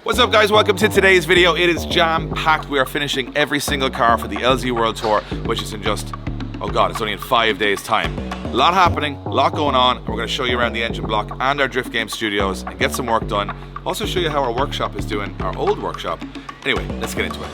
What's up guys, welcome to today's video. It is jam-packed. We are finishing every single car for the LZ World Tour, which is in just, oh god, it's only in 5 days time. A lot happening, a lot going on, and we're going to show you around the engine block and our drift game studios and get some work done. Also show you how our workshop is doing, our old workshop. Anyway, let's get into it.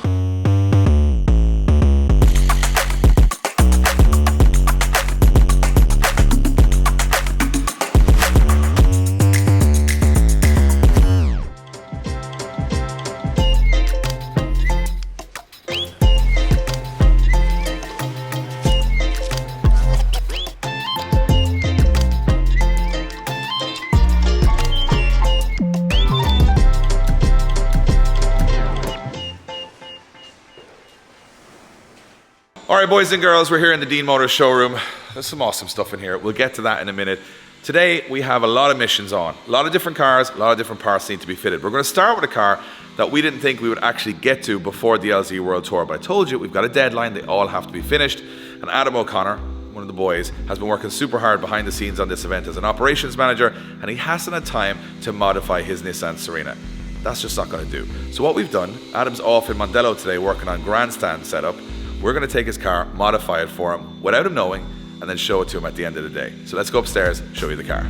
Alright boys and girls, we're here in the Dean Motors showroom. There's some awesome stuff in here. We'll get to that in a minute. Today we have a lot of missions on. A lot of different cars, a lot of different parts need to be fitted. We're going to start with a car that we didn't think we would actually get to before the LZ World Tour. But I told you, we've got a deadline, they all have to be finished. And Adam O'Connor, one of the boys, has been working super hard behind the scenes on this event as an operations manager, and he hasn't had time to modify his Nissan Serena. That's just not going to do. So what we've done, Adam's off in Mondello today working on grandstand setup. We're going to take his car, modify it for him without him knowing, and then show it to him at the end of the day. So let's go upstairs, show you the car.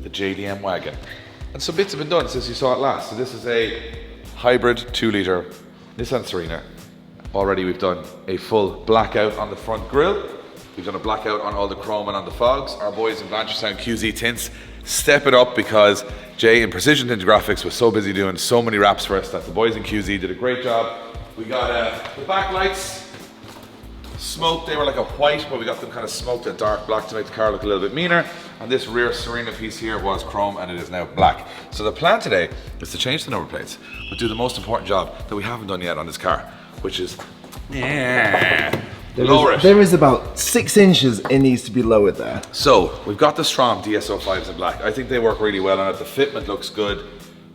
The JDM wagon. And some bits have been done since you saw it last. So this is a hybrid 2-litre Nissan Serena. Already we've done a full blackout on the front grille. We've done a blackout on all the chrome and on the fogs. Our boys in Blanchardstown QZ Tints step it up because Jay in Precision Tint Graphics was so busy doing so many wraps for us that the boys in QZ did a great job. We got the backlights smoked. They were like a white, but we got them kind of smoked a dark black to make the car look a little bit meaner. And this rear Serena piece here was chrome and it is now black. So the plan today is to change the number plates, but do the most important job that we haven't done yet on this car, which is There is about 6 inches it needs to be lowered there. So we've got the Strom DSO5s in black. I think they work really well on it. The fitment looks good,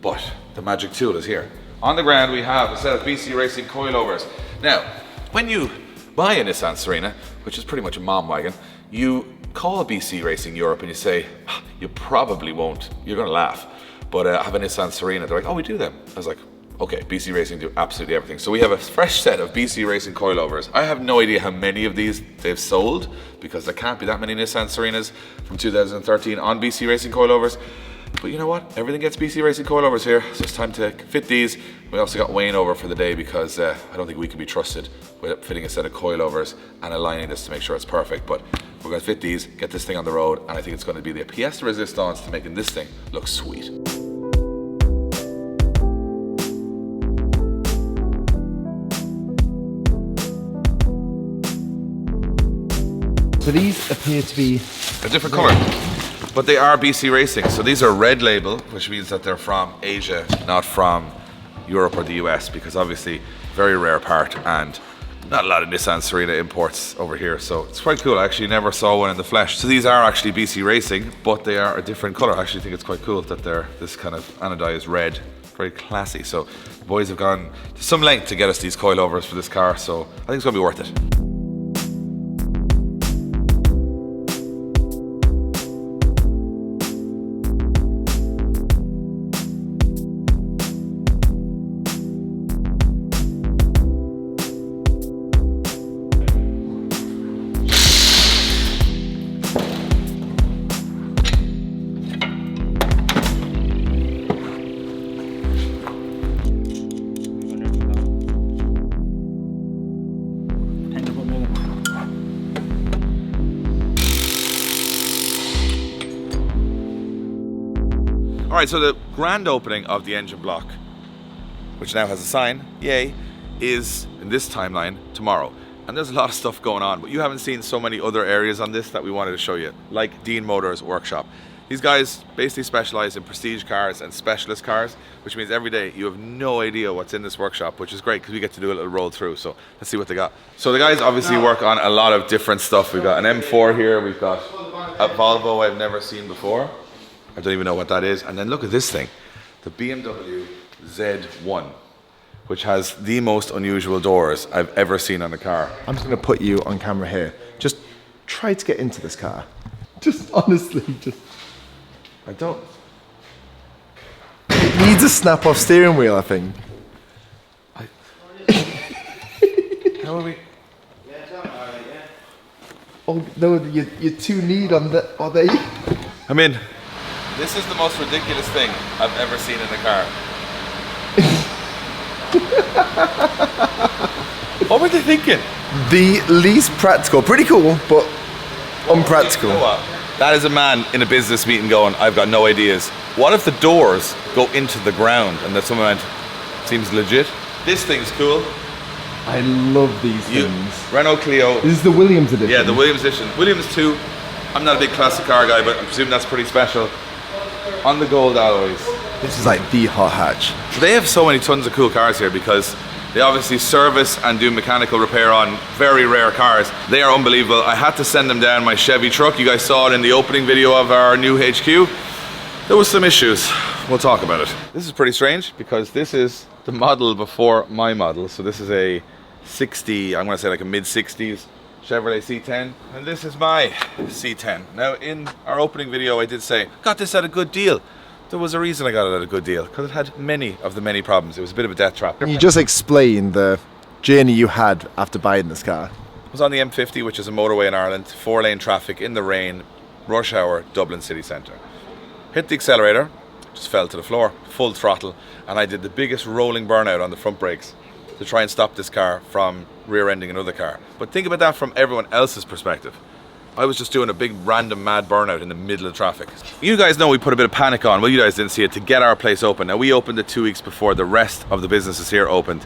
but the magic tool is here. On the ground we have a set of BC Racing coilovers. Now, when you buy a Nissan Serena, which is pretty much a mom wagon, you call BC Racing Europe and you say, you probably won't, you're gonna laugh, but I have a Nissan Serena. They're like, oh, we do them. I was like, okay, BC Racing do absolutely everything. So we have a fresh set of BC Racing coilovers. I have no idea how many of these they've sold because there can't be that many Nissan Serenas from 2013 on BC Racing coilovers. But you know what? Everything gets BC Racing coilovers here, so it's time to fit these. We also got Wayne over for the day because I don't think we can be trusted with fitting a set of coilovers and aligning this to make sure it's perfect. But we're going to fit these, get this thing on the road, and I think it's going to be the pièce de résistance to making this thing look sweet. So these appear to be a different color, but they are BC Racing. So these are red label, which means that they're from Asia, not from Europe or the US, because obviously very rare part and not a lot of Nissan Serena imports over here. So it's quite cool. I actually never saw one in the flesh. So these are actually BC Racing, but they are a different color. I actually think it's quite cool that they're this kind of anodized red. Very classy. So the boys have gone to some length to get us these coilovers for this car. So I think it's gonna be worth it. All right, so the grand opening of the engine block, which now has a sign, yay, is in this timeline tomorrow. And there's a lot of stuff going on, but you haven't seen so many other areas on this that we wanted to show you, like Dean Motors Workshop. These guys basically specialize in prestige cars and specialist cars, which means every day you have no idea what's in this workshop, which is great because we get to do a little roll through. So let's see what they got. So the guys obviously work on a lot of different stuff. We've got an M4 here, we've got a Volvo I've never seen before. I don't even know what that is. And then look at this thing, the BMW Z1, which has the most unusual doors I've ever seen on a car. I'm just gonna put you on camera here. Just try to get into this car. Just honestly, just. I don't. It needs a snap-off steering wheel, I think. How are we? Oh no, you're too neat on the. Are they? I'm in. This is the most ridiculous thing I've ever seen in a car. What were they thinking? The least practical. Pretty cool, but unpractical. You know what? That is a man in a business meeting going, I've got no ideas. What if the doors go into the ground and that someone went, seems legit? This thing's cool. I love these things. Renault Clio. This is the Williams edition. Yeah, the Williams edition. Williams 2. I'm not a big classic car guy, but I presume that's pretty special. On the gold alloys. This is like the hot hatch. So they have so many tons of cool cars here because they obviously service and do mechanical repair on very rare cars. They are unbelievable. I had to send them down my Chevy truck. You guys saw it in the opening video of our new HQ. There was some issues. We'll talk about it. This is pretty strange because this is the model before my model. So this is a 60, I'm gonna say like a mid-60s Chevrolet C10. And this is my C10. Now in our opening video I did say, got this at a good deal. There was a reason I got it at a good deal, because it had many of the many problems. It was a bit of a death trap. Can you just explain the journey you had after buying this car? I was on the M50, which is a motorway in Ireland, 4-lane traffic in the rain, rush hour, Dublin city centre. Hit the accelerator, just fell to the floor, full throttle, and I did the biggest rolling burnout on the front brakes to try and stop this car from rear-ending another car. But think about that from everyone else's perspective. I was just doing a big random mad burnout in the middle of traffic. You guys know we put a bit of panic on, well you guys didn't see it, to get our place open. Now we opened it 2 weeks before the rest of the businesses here opened.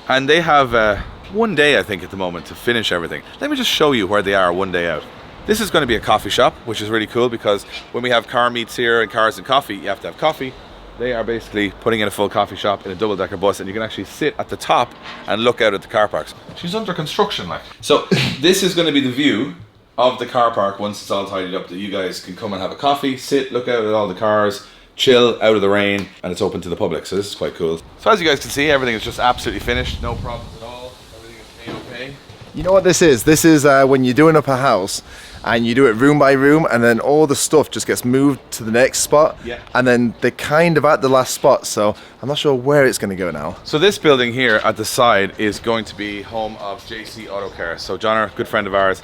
And they have 1 day I think at the moment to finish everything. Let me just show you where they are 1 day out. This is going to be a coffee shop, which is really cool because when we have car meets here and cars and coffee, you have to have coffee. They are basically putting in a full coffee shop in a double-decker bus, and you can actually sit at the top and look out at the car parks. She's under construction like. So this is going to be the view of the car park once it's all tidied up, that you guys can come and have a coffee, sit, look out at all the cars, chill out of the rain, and it's open to the public, so this is quite cool. So as you guys can see, everything is just absolutely finished, no problems at all, everything is A-okay. You know what this is? This is when you're doing up a house and you do it room by room, and then all the stuff just gets moved to the next spot. Yeah. And then they're kind of at the last spot, so I'm not sure where it's going to go now. So this building here at the side is going to be home of JC Auto Care. So John, a good friend of ours,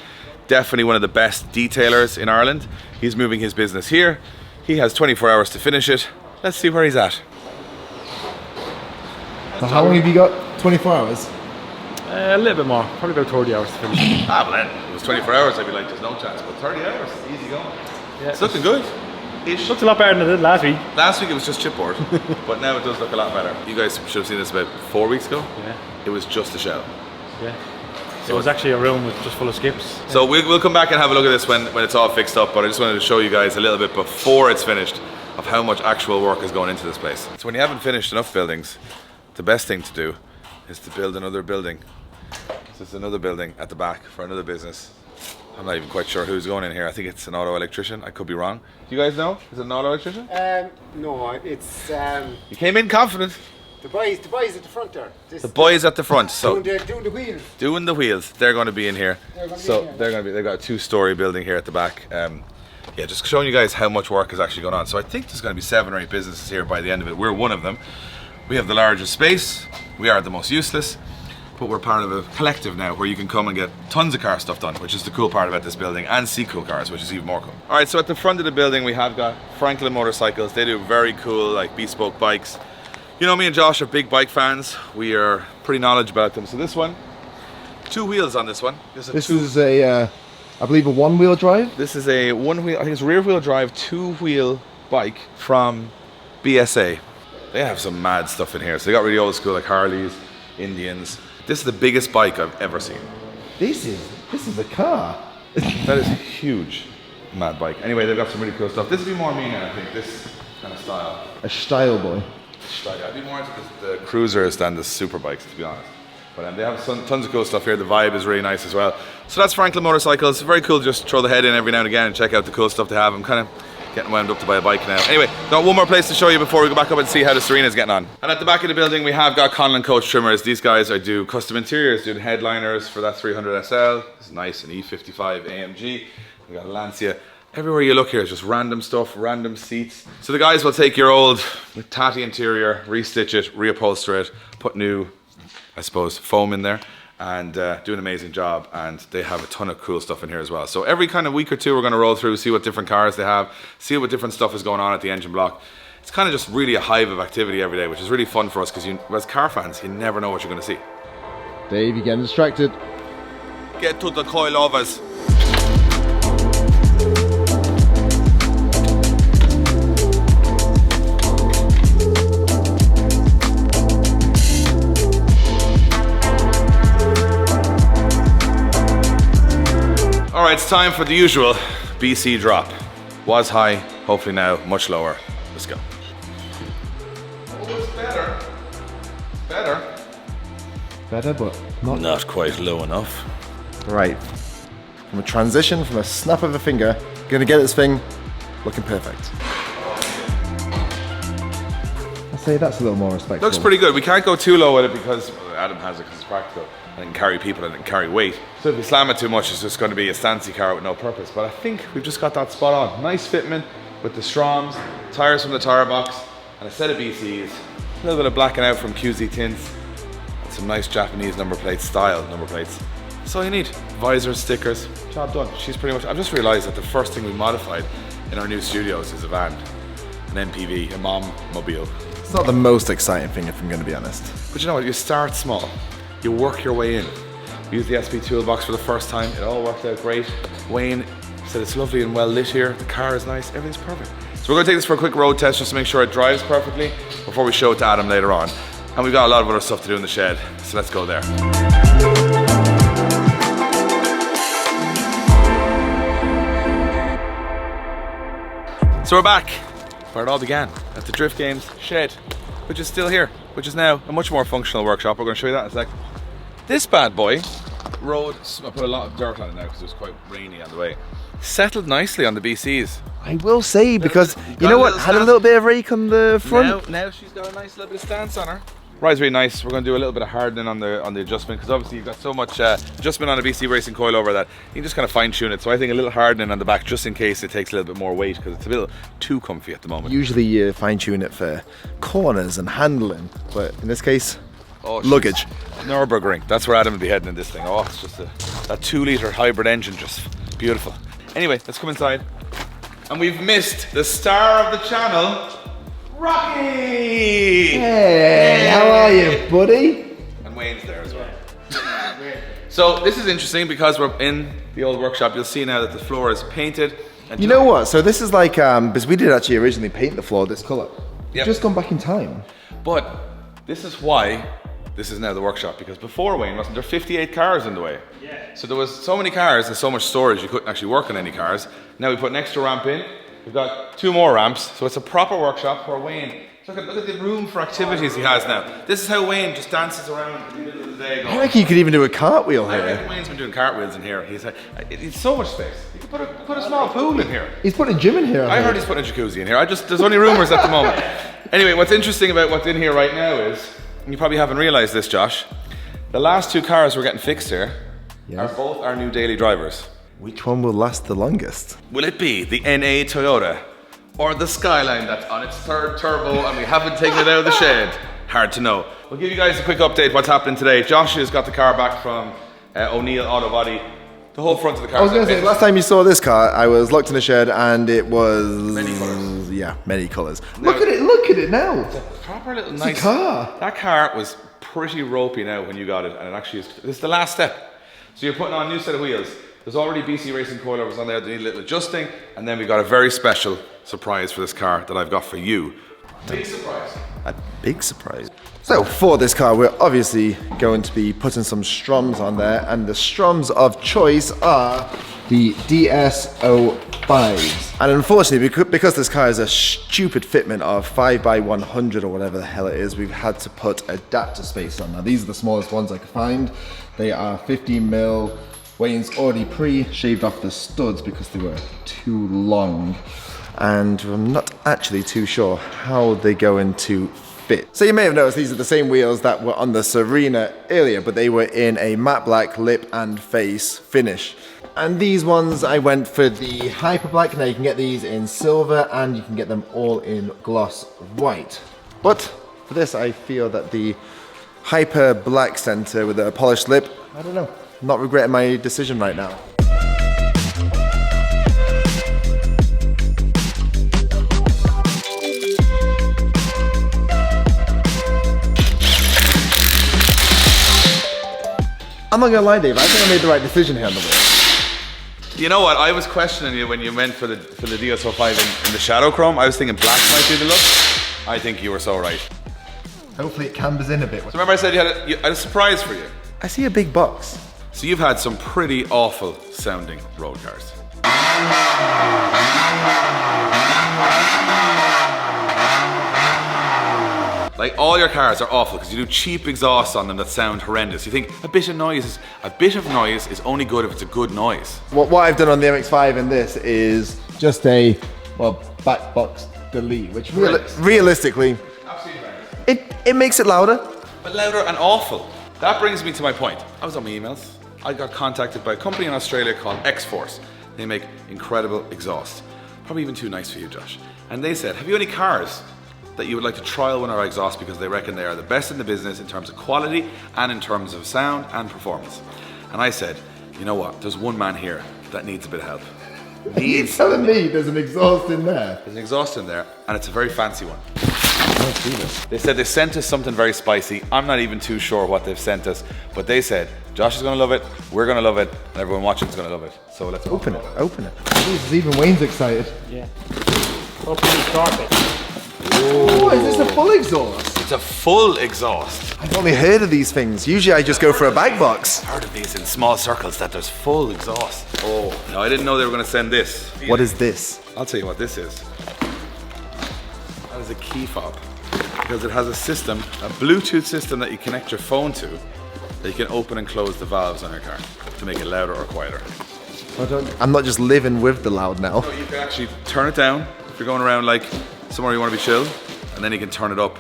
definitely one of the best detailers in Ireland. He's moving his business here. He has 24 hours to finish it. Let's see where he's at. So how long have you got? 24 hours? A little bit more, probably about 30 hours to finish. Ah, well then, if it was 24 hours, I'd be like, there's no chance. But 30 hours, easy going. Yeah, It's looking good. It looks a lot better than it did last week. Last week it was just chipboard, but now it does look a lot better. You guys should have seen this about 4 weeks ago. Yeah. It was just a shell. Yeah. So it was actually a room with just full of skips. So we'll come back and have a look at this when it's all fixed up, but I just wanted to show you guys a little bit before it's finished of how much actual work is going into this place. So when you haven't finished enough buildings, the best thing to do is to build another building. So it's another building at the back for another business. I'm not even quite sure who's going in here. I think it's an auto electrician. I could be wrong. Do you guys know? Is it an auto electrician? No, it's You came in confident. the boys at the front there. The boys at the front. So doing the wheels. doing the wheels. They're going to be in here. They're gonna be So in here. they're going to be. They've got a 2-story building here at the back. Yeah, just showing you guys how much work is actually going on. So I think there's going to be 7 or 8 businesses here by the end of it. We're one of them. We have the largest space. We are the most useless. But we're part of a collective now where you can come and get tons of car stuff done, which is the cool part about this building, and see cool cars, which is even more cool. All right, so at the front of the building, we have got Franklin Motorcycles. They do very cool, like bespoke bikes. You know, me and Josh are big bike fans. We are pretty knowledgeable about them. So this one, 2 wheels on this one. This is a, I believe, a one-wheel drive. This is a one-wheel, I think it's rear-wheel drive, 2-wheel bike from BSA. They have some mad stuff in here. So they got really old school, like Harleys, Indians. This is the biggest bike I've ever seen. This is a car. That is huge. Mad bike. Anyway, they've got some really cool stuff. This would be more me now, I think, this kind of style. A style boy. I'd be more into the cruisers than the super bikes, to be honest. But they have tons of cool stuff here. The vibe is really nice as well. So that's Franklin Motorcycles. Very cool to just throw the head in every now and again and check out the cool stuff they have. I'm kind of getting wound up to buy a bike now. Anyway, got one more place to show you before we go back up and see how the Serena's getting on. And at the back of the building, we have got Conlon Coach Trimmers. These guys are do custom interiors, doing headliners for that 300 SL. It's nice, an E55 AMG. We got a Lancia. Everywhere you look here is just random stuff, random seats. So the guys will take your old tatty interior, restitch it, reupholster it, put new, I suppose, foam in there, and do an amazing job. And they have a ton of cool stuff in here as well. So every kind of week or two we're going to roll through, see what different cars they have, see what different stuff is going on at the engine block. It's kind of just really a hive of activity every day, which is really fun for us because as car fans, you never know what you're going to see. Dave, you're getting distracted. Get to the coilovers. Alright, it's time for the usual BC drop. Was high, hopefully now much lower. Let's go. Oh, it's better. Better. Better, but Not quite low enough. right. From a transition, from a snap of a finger, gonna get this thing looking perfect. I'd say that's a little more respectful. Looks pretty good. We can't go too low with it because Adam has it because it's practical. And it can carry people and it can carry weight. So if you slam it too much, it's just going to be a stancy car with no purpose. But I think we've just got that spot on. Nice fitment with the Stroms, tires from the tire box, and a set of BCs. A little bit of blacking out from QZ tints, and some nice Japanese number plates, style number plates. That's all you need. Visors, stickers, job done. She's pretty much, I've just realized that the first thing we modified in our new studios is a van, an MPV, a mom mobile. It's not the most exciting thing, if I'm gonna be honest. But you know what, you start small. You work your way in. We used the SP toolbox for the first time. It all worked out great. Wayne said it's lovely and well lit here. The car is nice. Everything's perfect. So we're going to take this for a quick road test just to make sure it drives perfectly before we show it to Adam later on. And we've got a lot of other stuff to do in the shed. So let's go there. So we're back where it all began, at the Drift Games shed, which is still here, which is now a much more functional workshop. We're going to show you that in a sec. This bad boy rode, I put a lot of dirt on it now because it was quite rainy on the way. Settled nicely on the BCs. I will say, because Got you know a what, little had a stance. little bit of rake on the front. Now she's got a nice little bit of stance on her. Ride's really nice. We're going to do a little bit of hardening on the adjustment because obviously you've got so much adjustment on a BC racing coilover that you can just kind of fine tune it. So I think a little hardening on the back just in case it takes a little bit more weight because it's a little too comfy at the moment. Usually you fine tune it for corners and handling, but in this case, Oh, luggage. Nürburgring. That's where Adam will be heading in this thing. Oh, it's just that 2-litre hybrid engine, just beautiful. Anyway, let's come inside. And we've missed the star of the channel, Rocky! Hey, how are you, buddy? And Wayne's there as well. So this is interesting because we're in the old workshop. You'll see now that the floor is painted. And You know what? So this is like, because we did actually originally paint the floor this colour. Yep. Just gone back in time. But this is why this is now the workshop, because before Wayne, wasn't there 58 cars in the way? Yeah. So there was so many cars and so much storage you couldn't actually work on any cars. Now we put an extra ramp in. We've got 2 more ramps, so it's a proper workshop where Wayne, look at the room for activities he has now. This is how Wayne just dances around in the middle of the day. I reckon you could even do a cartwheel I here. reckon Wayne's been doing cartwheels in here. He's so much space. You could put a small pool in here. He's putting a gym in here. I heard he's putting a jacuzzi in here. There's only rumours at the moment. Anyway, what's interesting about what's in here right now is, and you probably haven't realised this, Josh, the last 2 cars we're getting fixed here are both our new daily drivers. Which one will last the longest? Will it be the NA Toyota or the Skyline that's on its 3rd turbo and we haven't taken it out of the shed? Hard to know. We'll give you guys a quick update what's happening today. Josh has got the car back from O'Neill Auto Body. The whole front of the car. I was going to say, last time you saw this car, I was locked in the shed and it was... Many colours. Yeah, many colours. Look at it now. It's a proper little It's nice a car. That car was pretty ropey now when you got it, and it actually is. This is the last step. So you're putting on a new set of wheels. There's already BC Racing coilovers on there that need a little adjusting, and then we got a very special surprise for this car that I've got for you. Big surprise. A big surprise. So for this car, we're obviously going to be putting some Stroms on there, and the Stroms of choice are the DS05s. And unfortunately, because this car is a stupid fitment of 5x100 or whatever the hell it is, we've had to put adapter space on. Now these are the smallest ones I could find. They are 15mm. Wayne's already pre-shaved off the studs because they were too long. and I'm not actually too sure how they're going to fit. So you may have noticed these are the same wheels that were on the Serena earlier, but they were in a matte black lip and face finish. And these ones, I went for the hyper black. Now you can get these in silver and you can get them all in gloss white. But for this, I feel that the hyper black center with a polished lip, I don't know, I'm not regretting my decision right now. I'm not gonna lie, Dave, I think I made the right decision here on the wheel. You know what? I was questioning you when you went for the DS05 in the shadow chrome. I was thinking black might be the look. I think you were so right. Hopefully it cambers in a bit. So remember I said you had a surprise for you. I see a big box. So you've had some pretty awful sounding road cars. Like all your cars are awful because you do cheap exhausts on them that sound horrendous. You think a bit of noise is only good if it's a good noise. What I've done on the MX-5 in this is just a, well, back box delete, which realistically, it makes it louder. But louder and awful. That brings me to my point. I was on my emails. I got contacted by a company in Australia called X-Force. They make incredible exhaust. Probably even too nice for you, Josh. And they said, have you any cars that you would like to trial one of our exhausts because they reckon they are the best in the business in terms of quality and in terms of sound and performance? And I said, you know what, there's one man here that needs a bit of help. You're telling me there's an exhaust in there? There's an exhaust in there and it's a very fancy one. They said they sent us something very spicy. I'm not even too sure what they've sent us, but they said, Josh is gonna love it, we're gonna love it, and everyone watching is gonna love it. So let's open it. Jesus, even Wayne's excited. Yeah. Open the carpet. Oh, is this a full exhaust? It's a full exhaust. I've only heard of these things. Usually I just go for a back box. I've heard of these in small circles that there's full exhaust. Oh, no, I didn't know they were gonna send this. What is this? I'll tell you what this is. That is a key fob. Because it has a system, a Bluetooth system that you connect your phone to, that you can open and close the valves on your car to make it louder or quieter. I'm not just living with the loud now. So you can actually turn it down if you're going around like somewhere you want to be chill, and then you can turn it up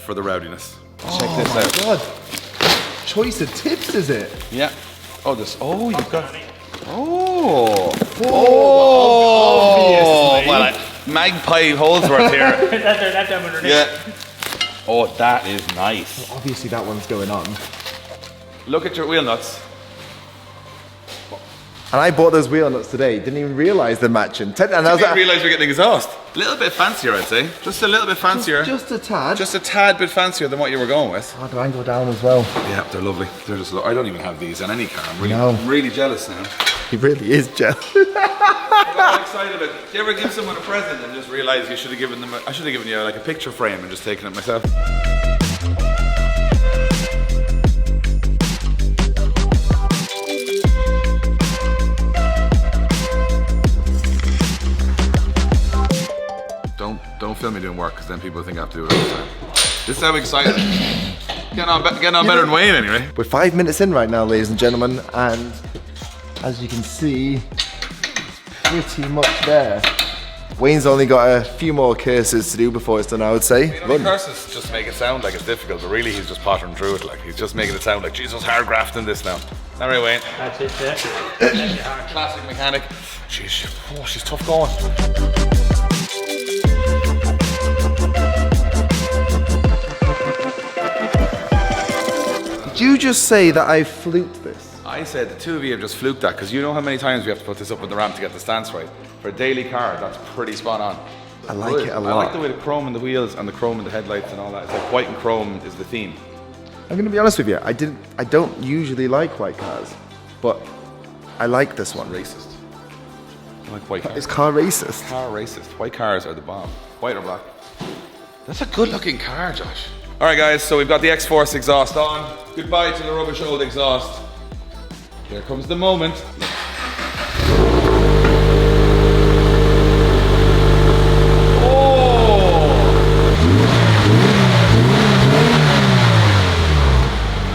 for the rowdiness. Check this out. Oh my god. Choice of tips, is it? Yeah. Oh, you've got. Well, Magpie Holdsworth here. That's underneath. Yeah. Oh, that is nice. Obviously that one's going on. Look at your wheel nuts. And I bought those wheel nuts today. Didn't even realize they're matching. And I didn't realize you're getting exhaust. A little bit fancier, I'd say. Just a little bit fancier. Just a tad. Just a tad bit fancier than what you were going with. Oh, do I go down as well? Yeah, they're lovely. They're just. I don't even have these in any car. I'm really jealous now. He really is jealous. I'm excited about it. Do you ever give someone a present and just realize you should have given them? I should have given you like a picture frame and just taken it myself. Don't film me doing work because then people think I have to do it all the time. This is how excited. Getting on better than Wayne anyway. We're 5 minutes in right now, ladies and gentlemen, and as you can see, it's pretty much there. Wayne's only got a few more curses to do before it's done, I would say. Curses just make it sound like it's difficult, but really he's just pottering through it. Like he's just making it sound like Jesus hard grafting this now. All right, Wayne. That's it, yeah. Classic mechanic. Jeez, she's tough going. Did you just say that I fluked this? I said the two of you have just fluked that because you know how many times we have to put this up with the ramp to get the stance right. For a daily car, that's pretty spot on. I like it a lot. I like the way the chrome in the wheels and the chrome in the headlights and all that. It's like white and chrome is the theme. I'm gonna be honest with you. I don't usually like white cars, but I like this one. Racist. I like white cars. It's car racist. Car racist. White cars are the bomb. White or black. That's a good looking car, Josh. All right, guys, so we've got the X-Force exhaust on. Goodbye to the rubbish old exhaust. Here comes the moment. Oh!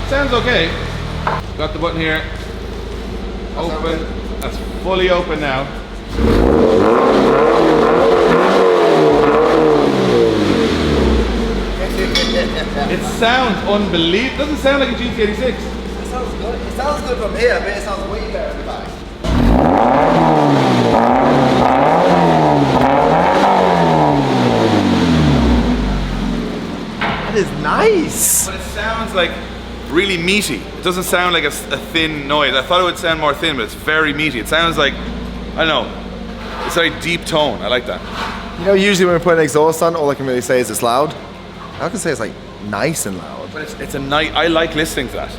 Sounds okay. Got the button here. Open. That's fully open now. It sounds unbelievable. Doesn't sound like a GT86. It sounds good. It sounds good from here, but it sounds way better in the back. That is nice. But it sounds like really meaty. It doesn't sound like a thin noise. I thought it would sound more thin, but it's very meaty. It sounds like, I don't know, it's a very deep tone. I like that. You know, usually when we put an exhaust on, all I can really say is it's loud. I can say it's like nice and loud. But it's a nice, I like listening to that.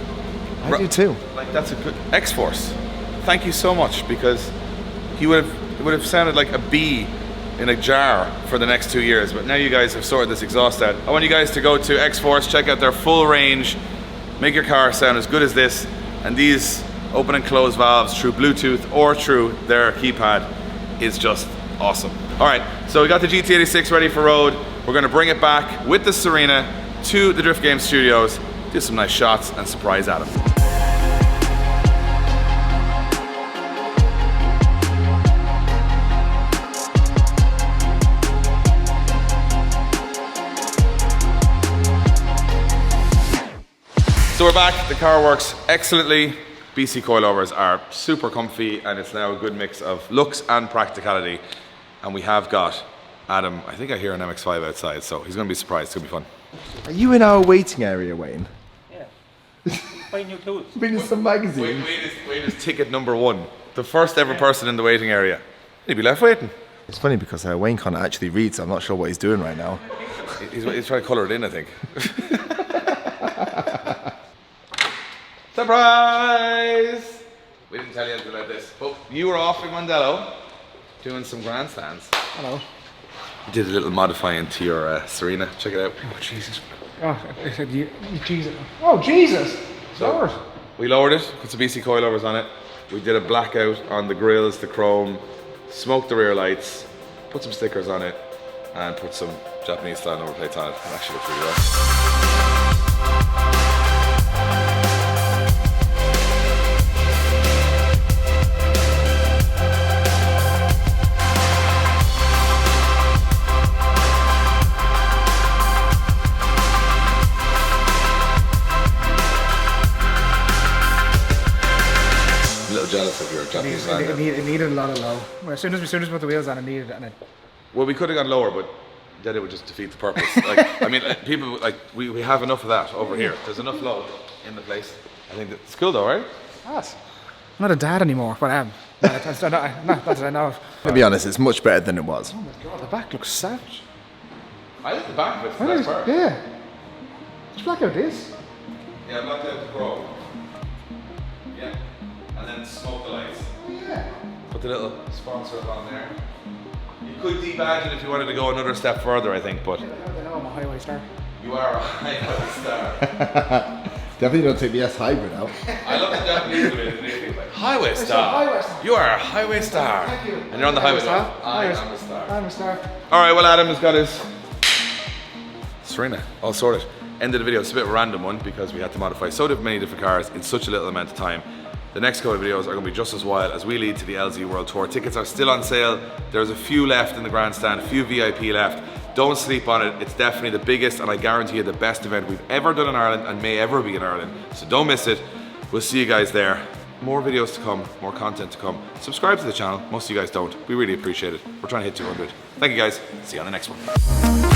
I do too. Like that's a good, X-Force. Thank you so much, because it would have sounded like a bee in a jar for the next 2 years, but now you guys have sorted this exhaust out. I want you guys to go to X-Force, check out their full range, make your car sound as good as this, and these open and close valves through Bluetooth or through their keypad is just awesome. All right, so we got the GT86 ready for road. We're gonna bring it back with the Serena to the Drift Game Studios, do some nice shots and surprise Adam. So we're back, the car works excellently. BC coilovers are super comfy, and it's now a good mix of looks and practicality. And we have got Adam, I think I hear an MX-5 outside, so he's gonna be surprised, it's gonna be fun. Are you in our waiting area, Wayne? Yeah. Buying new tools. Reading some magazines. Wayne is ticket number 1. The first ever person in the waiting area. He'd be left waiting. It's funny because Wayne can't actually read, so I'm not sure what he's doing right now. He's trying to colour it in, I think. Surprise! We didn't tell you anything about this, but you were off in Mondello doing some grandstands. Hello. You did a little modifying to your Serena. Check it out. Oh, Jesus. Oh, I said, Jesus. Oh, Jesus! So, we lowered it, put some BC coilovers on it. We did a blackout on the grills, the chrome, smoked the rear lights, put some stickers on it, and put some Japanese style number plates on it. It actually looks really well. Jealous of your Japanese fan. It needed a lot of low. Well, as soon as we put the wheels on, it needed it. And Well, we could have gone lower, but then it would just defeat the purpose. Like, I mean, people like we have enough of that over here. There's enough low in the place. I think it's cool though, right? Yes. I'm not a dad anymore, but I am. That's what I know of. To be honest, it's much better than it was. Oh my God, the back looks savage. I like the back of it. That's part. Yeah. Just black out this. Yeah, black out the chrome. Yeah, and then smoke the lights. Yeah. Put the little sponsor on there. You could debadge it if you wanted to go another step further, I think, but I know I'm a highway star. you are a highway star. Definitely don't take the S hybrid out. I love the Japanese of it. It's like highway star. highway star. You are a highway star. Thank you. And you're on the highway Star. star. I am a star. I'm a star. All right, well, Adam has got his Serena all sorted. End of the video. It's a bit of a random one because we had to modify so many different cars in such a little amount of time. The next couple of videos are going to be just as wild as we lead to the LZ World Tour. Tickets are still on sale. There's a few left in the grandstand, a few VIP left. Don't sleep on it. It's definitely the biggest and I guarantee you the best event we've ever done in Ireland and may ever be in Ireland. So don't miss it. We'll see you guys there. More videos to come, more content to come. Subscribe to the channel. Most of you guys don't. We really appreciate it. We're trying to hit 200. Thank you guys. See you on the next one.